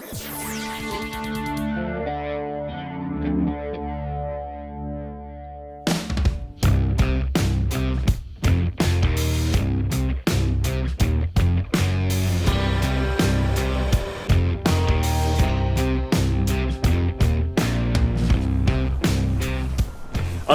On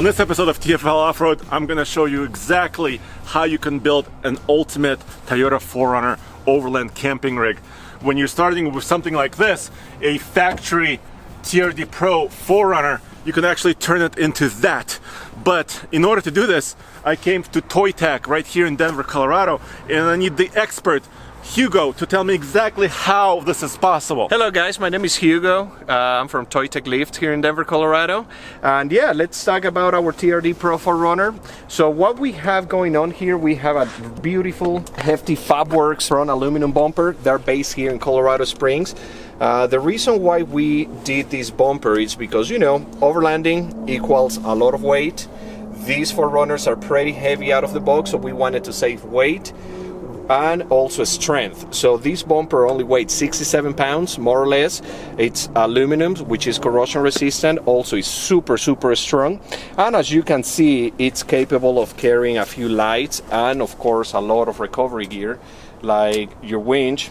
this episode of TFL Off-Road, I'm going to show you exactly how you can build an ultimate Toyota 4Runner Overland camping rig. When you're starting with something like this, a factory TRD Pro 4Runner, you can actually turn it into that. But in order to do this, I came to Toy Tech right here in Denver, Colorado, and I need the expert Hugo to tell me exactly how this is possible. Hello guys, my name is Hugo. I'm from Toy Tech Lift here in Denver, Colorado. And yeah, let's talk about our TRD Pro 4Runner. So what we have going on here, we have a beautiful, hefty Fabworks front aluminum bumper. They're based here in Colorado Springs. The reason why we did this bumper is because, you know, overlanding equals a lot of weight. These 4Runners are pretty heavy out of the box, so we wanted to save weight and also strength. So this bumper only weighs 67 pounds, more or less. It's aluminum, which is corrosion resistant. Also, it's super strong. And as you can see, it's capable of carrying a few lights and, of course, a lot of recovery gear, like your winch,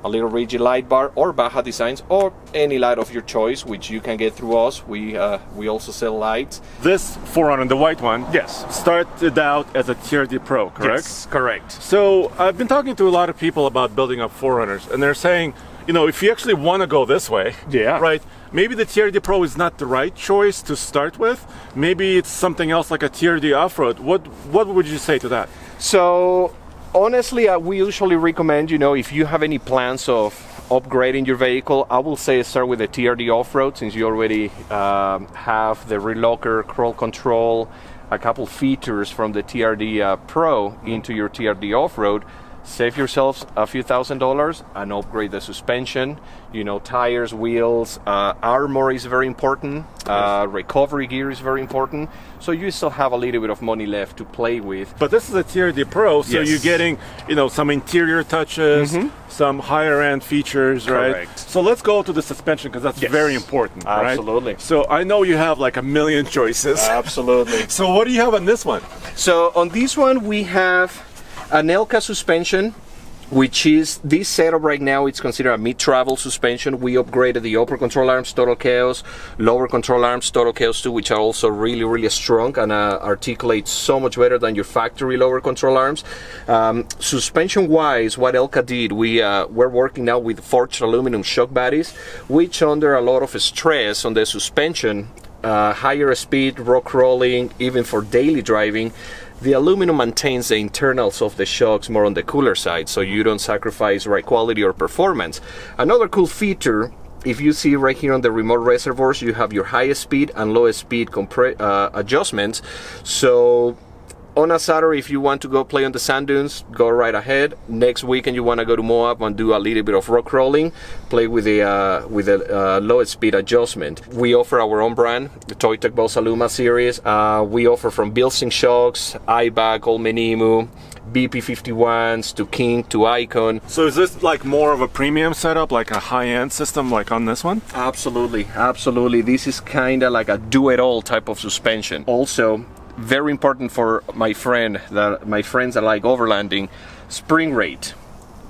a little rigid light bar, or Baja designs, or any light of your choice, which you can get through us. We also sell lights. This 4Runner, the white one, yes, started out as a TRD Pro, correct? Yes, correct. So I've been talking to a lot of people about building up 4Runners, and they're saying, you know, if you actually want to go this way, yeah, right, maybe the TRD Pro is not the right choice to start with. Maybe it's something else like a TRD Off-Road. What would you say to that? So honestly, we usually recommend, you know, if you have any plans of upgrading your vehicle, I will say start with the TRD Off-Road, since you already have the rear locker, crawl control, a couple features from the TRD Pro into your TRD Off-Road. Save yourselves a few $1,000s and upgrade the suspension, you know, tires, wheels, armor is very important, recovery gear is very important, so you still have a little bit of money left to play with. But this is a TRD Pro, so yes, you're getting, you know, some interior touches, some higher end features, right? Correct. So let's go to the suspension, because that's yes, very important, absolutely. Right? So I know you have like a million choices. Absolutely. So what do you have on this one? So on this one we have an Elka suspension, which is this setup right now. It's considered a mid-travel suspension. We upgraded the upper control arms, Total Chaos, lower control arms, Total Chaos 2, which are also really strong and articulate so much better than your factory lower control arms. Suspension-wise, what Elka did, we're working now with forged aluminum shock bodies, which under a lot of stress on the suspension, higher speed, rock rolling, even for daily driving, the aluminum maintains the internals of the shocks more on the cooler side, so you don't sacrifice ride quality or performance. Another cool feature, if you see right here on the remote reservoirs, you have your highest speed and lowest speed adjustments. So on a Saturday, if you want to go play on the sand dunes, go right ahead. Next weekend, you want to go to Moab and do a little bit of rock rolling, play with the lowest speed adjustment. We offer our own brand, the Toy Tech Bossa Luma series. We offer from Bilsing shocks, IBAC, Old Menimu, BP51s to King to Icon. So is this like more of a premium setup, like a high-end system like on this one? Absolutely. This is kind of like a do-it-all type of suspension. Also, very important for my friends that like overlanding, spring rate.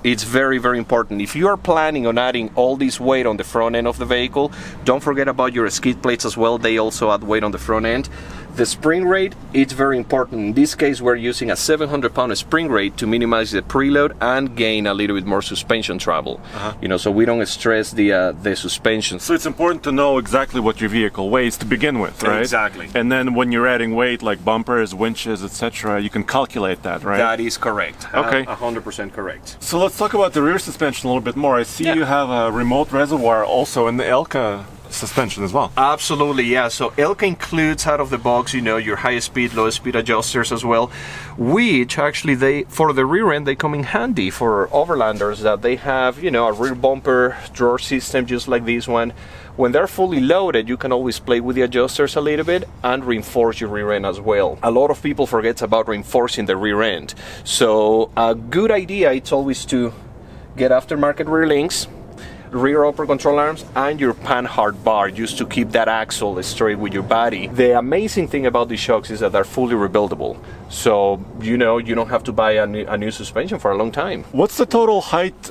It's very important. If you are planning on adding all this weight on the front end of the vehicle, don't forget about your skid plates as well. They also add weight on the front end. The spring rate, it's very important. In this case, we're using a 700-pound spring rate to minimize the preload and gain a little bit more suspension travel. You know, so we don't stress the suspension. So it's important to know exactly what your vehicle weighs to begin with, right? Exactly. And then when you're adding weight like bumpers, winches, etc., you can calculate that, right? That is correct. Okay. 100% correct. So let's talk about the rear suspension a little bit more. I see you have a remote reservoir also in the Elka suspension as well. Absolutely, yeah. So Elka includes out of the box, you know, your high speed, low speed adjusters as well, which actually for the rear end, they come in handy for overlanders that they have, you know, a rear bumper drawer system just like this one. When they're fully loaded, you can always play with the adjusters a little bit and reinforce your rear end as well. A lot of people forget about reinforcing the rear end. So a good idea, it's always to get aftermarket rear links, rear upper control arms, and your panhard bar just to keep that axle straight with your body. The amazing thing about these shocks is that they're fully rebuildable. So, you don't have to buy a new suspension for a long time. What's the total height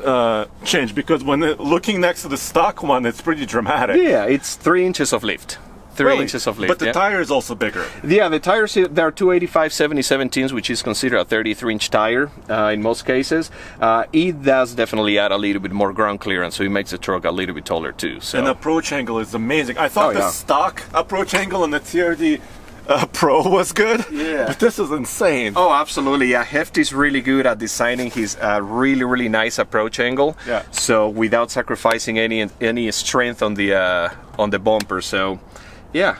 change? Because when looking next to the stock one, it's pretty dramatic. Yeah, it's 3 inches of lift. 3 inches of lift. But the tire is also bigger. Yeah, the tires, they're 285 70/17s, which is considered a 33-inch tire in most cases. It does definitely add a little bit more ground clearance, so it makes the truck a little bit taller too. So. And the approach angle is amazing. I thought the stock approach angle on the TRD Pro was good, but this is insane. Oh, absolutely. Yeah, Hefty's really good at designing his really nice approach angle. Yeah. So without sacrificing any strength on the bumper. So. Yeah.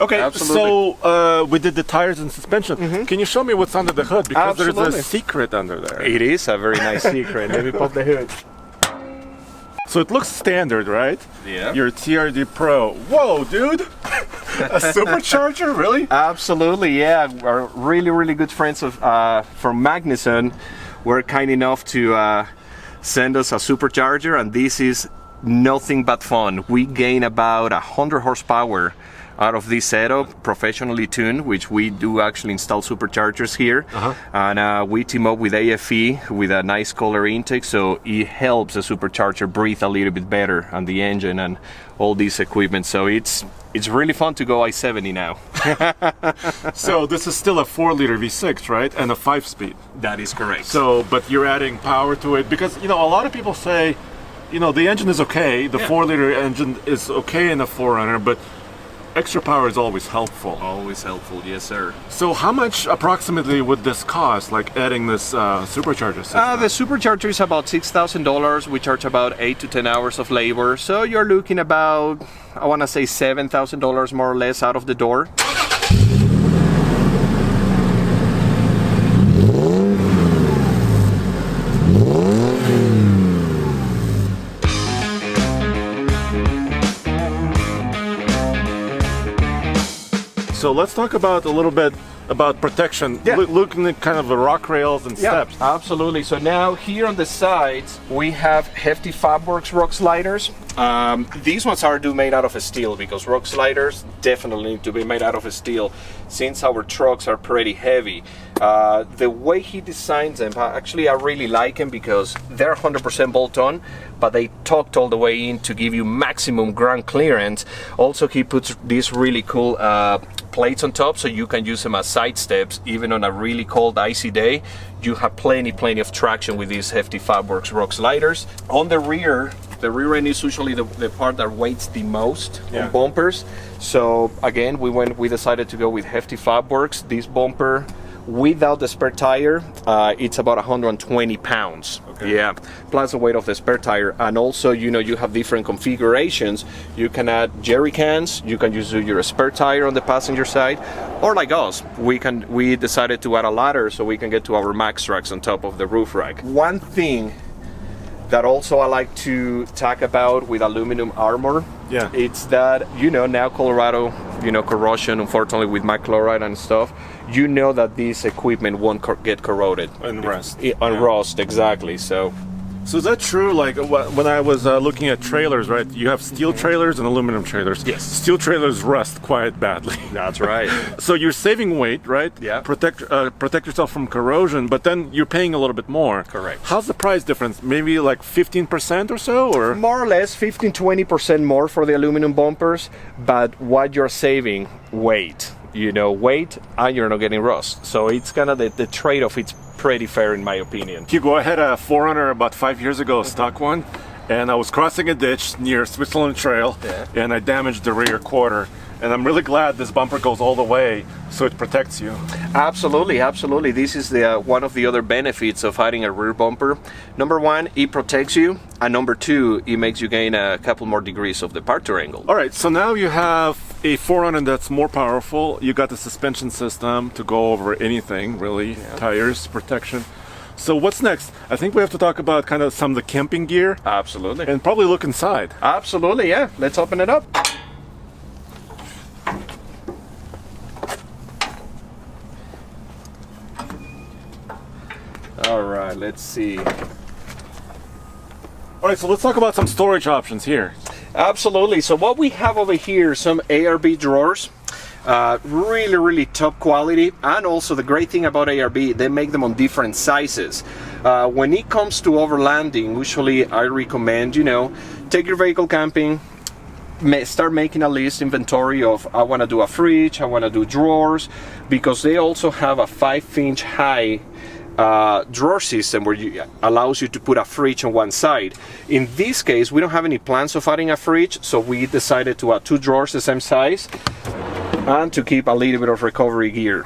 Okay, absolutely. So we did the tires and suspension. Can you show me what's under the hood? Because there's a secret under there. It is a very nice secret. Let me pop the hood. So it looks standard, right? Yeah. Your TRD Pro. Whoa, dude! A supercharger, really? Absolutely, yeah. Our really good friends from Magnuson were kind enough to send us a supercharger, and this is nothing but fun. We gain about 100 horsepower out of this setup, professionally tuned, which we do actually install superchargers here. And we team up with AFE with a nice color intake, so it helps the supercharger breathe a little bit better on the engine and all this equipment. So it's really fun to go I-70 now. So this is still a 4-liter V6, right? And a 5-speed. That is correct. So, but you're adding power to it because, a lot of people say, the engine is okay, the 4-liter engine is okay in a 4Runner, but extra power is always helpful. Always helpful, yes sir. So how much approximately would this cost, like adding this supercharger system? The supercharger is about $6,000. We charge about 8 to 10 hours of labor. So you're looking about, I want to say $7,000 more or less out of the door. So let's talk about a little bit about protection. Looking at kind of the rock rails and steps. Absolutely. So now here on the sides we have Hefty Fabworks rock sliders. These ones are made out of steel because rock sliders definitely need to be made out of steel since our trucks are pretty heavy. The way he designs them, actually I really like them because they're 100% bolt-on, but they tucked all the way in to give you maximum ground clearance. Also, he puts these really cool plates on top so you can use them as side steps even on a really cold icy day. You have plenty of traction with these Hefty Fabworks rock sliders. On the rear end is usually the part that weighs the most on bumpers. So again, we decided to go with Hefty Fabworks. This bumper without the spare tire, it's about 120 pounds. Okay. Yeah, plus the weight of the spare tire. And also, you have different configurations. You can add jerry cans, you can use your spare tire on the passenger side, or like us, we decided to add a ladder so we can get to our max racks on top of the roof rack. One thing that also I like to talk about with aluminum armor, it's that, now Colorado, corrosion, unfortunately with chloride and stuff, that this equipment won't get corroded. And rust. Rust, exactly. So is that true? Like when I was looking at trailers, right? You have steel trailers and aluminum trailers. Yes. Steel trailers rust quite badly. That's right. So you're saving weight, right? Yeah. Protect yourself from corrosion, but then you're paying a little bit more. Correct. How's the price difference? Maybe like 15% or so, or more or less 15-20% more for the aluminum bumpers, but what you're saving, weight. Weight, and you're not getting rust. So it's kind of the trade-off. It's pretty fair in my opinion. Hugo, I had a 4Runner about 5 years ago, a stock one, and I was crossing a ditch near Switzerland Trail, and I damaged the rear quarter. And I'm really glad this bumper goes all the way so it protects you. Absolutely. This is one of the other benefits of having a rear bumper. Number one, it protects you, and number two, it makes you gain a couple more degrees of departure angle. All right, so now you have a 4Runner that's more powerful. You got the suspension system to go over anything, really, tires, protection. So what's next? I think we have to talk about kind of some of the camping gear. Absolutely. And probably look inside. Absolutely, yeah. Let's open it up. All right, let's see. All All right, so let's talk about some storage options here. Absolutely. So what we have over here, some ARB drawers. Really top quality, and also the great thing about ARB, they make them on different sizes. When it comes to overlanding, usually I recommend, take your vehicle camping, start making a list, inventory of, I want to do a fridge, I want to do drawers, because they also have a 5-inch high drawer system where allows you to put a fridge on one side. In this case, we don't have any plans of adding a fridge, so we decided to add 2 drawers the same size, and to keep a little bit of recovery gear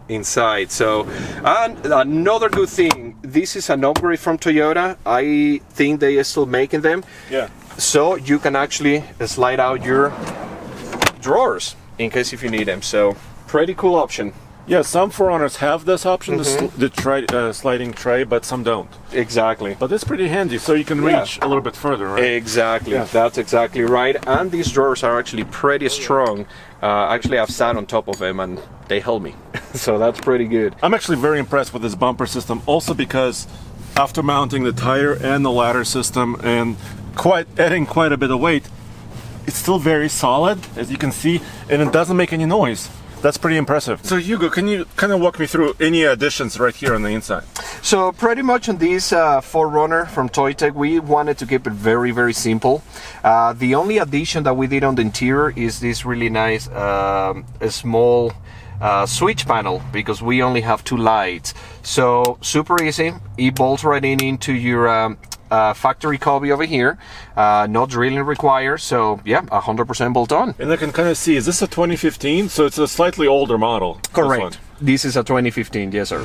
inside. So, and another good thing, this is an upgrade from Toyota. I think they are still making them. Yeah. So you can actually slide out your drawers in case if you need them. So pretty cool option. Yeah, some 4Runners have this option, the sliding tray, but some don't. Exactly. But it's pretty handy, so you can reach a little bit further, right? Exactly. Yeah. That's exactly right. And these drawers are actually pretty strong. Actually, I've sat on top of them and they held me. So that's pretty good. I'm actually very impressed with this bumper system, also because after mounting the tire and the ladder system and adding quite a bit of weight, it's still very solid, as you can see, and it doesn't make any noise. That's pretty impressive. So Hugo, can you kind of walk me through any additions right here on the inside? So pretty much on this 4Runner from Toytech, we wanted to keep it very simple. The only addition that we did on the interior is this really nice small switch panel, because we only have 2 lights. So super easy, it bolts right into your factory cubby over here. No drilling required, so yeah, 100% bolt on. And I can kind of see, is this a 2015? So it's a slightly older model. Correct. This is a 2015, yes sir.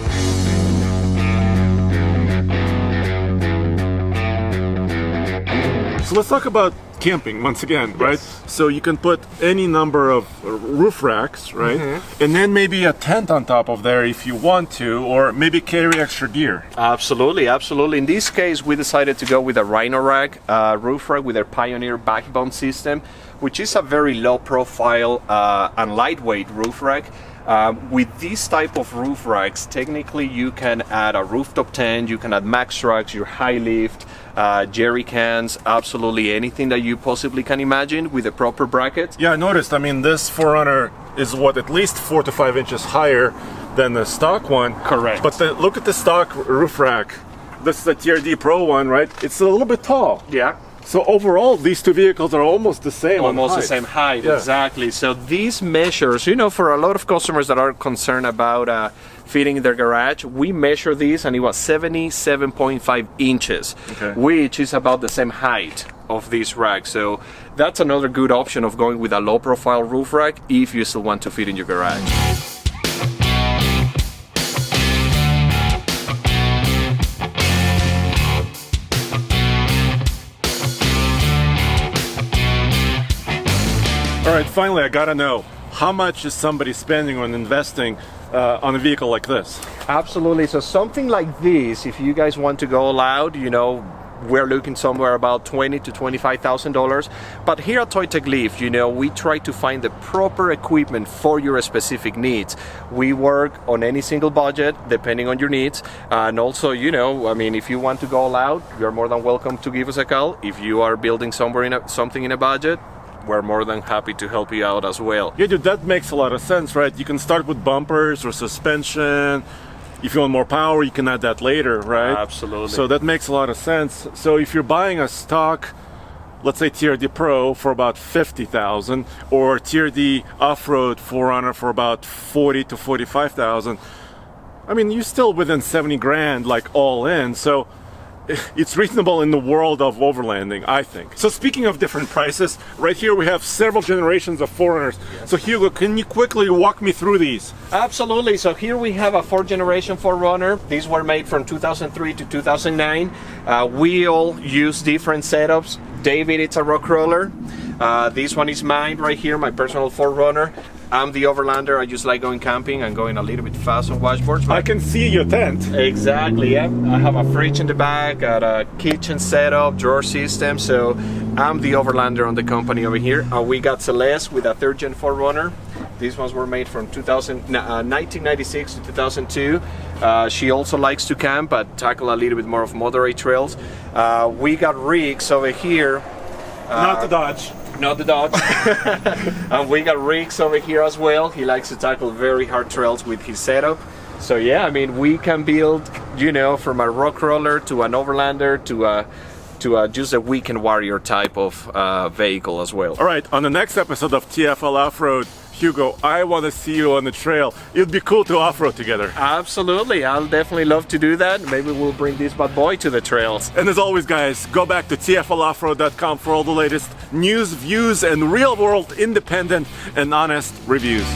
So let's talk about camping once again, right? So you can put any number of roof racks, right? And then maybe a tent on top of there if you want to, or maybe carry extra gear. Absolutely. In this case, we decided to go with a Rhino rack, roof rack with their Pioneer backbone system, which is a very low profile and lightweight roof rack. With these type of roof racks, technically you can add a rooftop tent, you can add max trucks, your high lift, jerry cans, absolutely anything that you possibly can imagine with the proper brackets. Yeah, I noticed. I mean, this 4Runner is at least 4 to 5 inches higher than the stock one. Correct. But look at the stock roof rack. This is the TRD Pro one, right? It's a little bit tall. Yeah. So overall, these two vehicles are almost the same. Almost the same height, exactly. So these measures, for a lot of customers that are concerned about fitting in their garage, we measure these and it was 77.5 inches, which is about the same height of this rack. So that's another good option of going with a low profile roof rack if you still want to fit in your garage. All right, finally, I gotta know, how much is somebody spending on investing on a vehicle like this? Absolutely. So something like this, if you guys want to go all out, we're looking somewhere about $20,000 to $25,000. But here at Toytech Lift, we try to find the proper equipment for your specific needs. We work on any single budget, depending on your needs. And also, if you want to go all out, you're more than welcome to give us a call. If you are building something in a budget, we're more than happy to help you out as well. Yeah, dude, that makes a lot of sense, right? You can start with bumpers or suspension. If you want more power, you can add that later, right? Absolutely. So that makes a lot of sense. So if you're buying a stock, let's say TRD Pro for about $50,000, or TRD Off-Road 4Runner for about $40,000 to $45,000, I mean, you're still within 70 grand, like all in. So it's reasonable in the world of overlanding, I think. So speaking of different prices, right here we have several generations of 4Runners. Yes. So Hugo, can you quickly walk me through these? Absolutely. So here we have a 4th generation 4Runner. These were made from 2003 to 2009. We all use different setups. David, it's a rock roller. This one is mine right here, my personal 4Runner. I'm the Overlander. I just like going camping and going a little bit fast on washboards. I can see your tent. Exactly, yeah. I have a fridge in the back, got a kitchen setup, drawer system. So I'm the Overlander on the company over here. We got Celeste with a 3rd gen 4Runner. These ones were made from 1996 to 2002. She also likes to camp, but tackle a little bit more of moderate trails. We got rigs over here. Not the Dodge. Not the Dodge. And we got rigs over here as well. He likes to tackle very hard trails with his setup. So yeah, I mean, we can build, you know, from a rock crawler to an overlander to just a weekend warrior type of vehicle as well. All right, on the next episode of TFL Off-Road, Hugo, I want to see you on the trail. It'd be cool to off-road together. Absolutely, I'll definitely love to do that. Maybe we'll bring this bad boy to the trails. And as always, guys, go back to TFLoffroad.com for all the latest news, views, and real-world independent and honest reviews.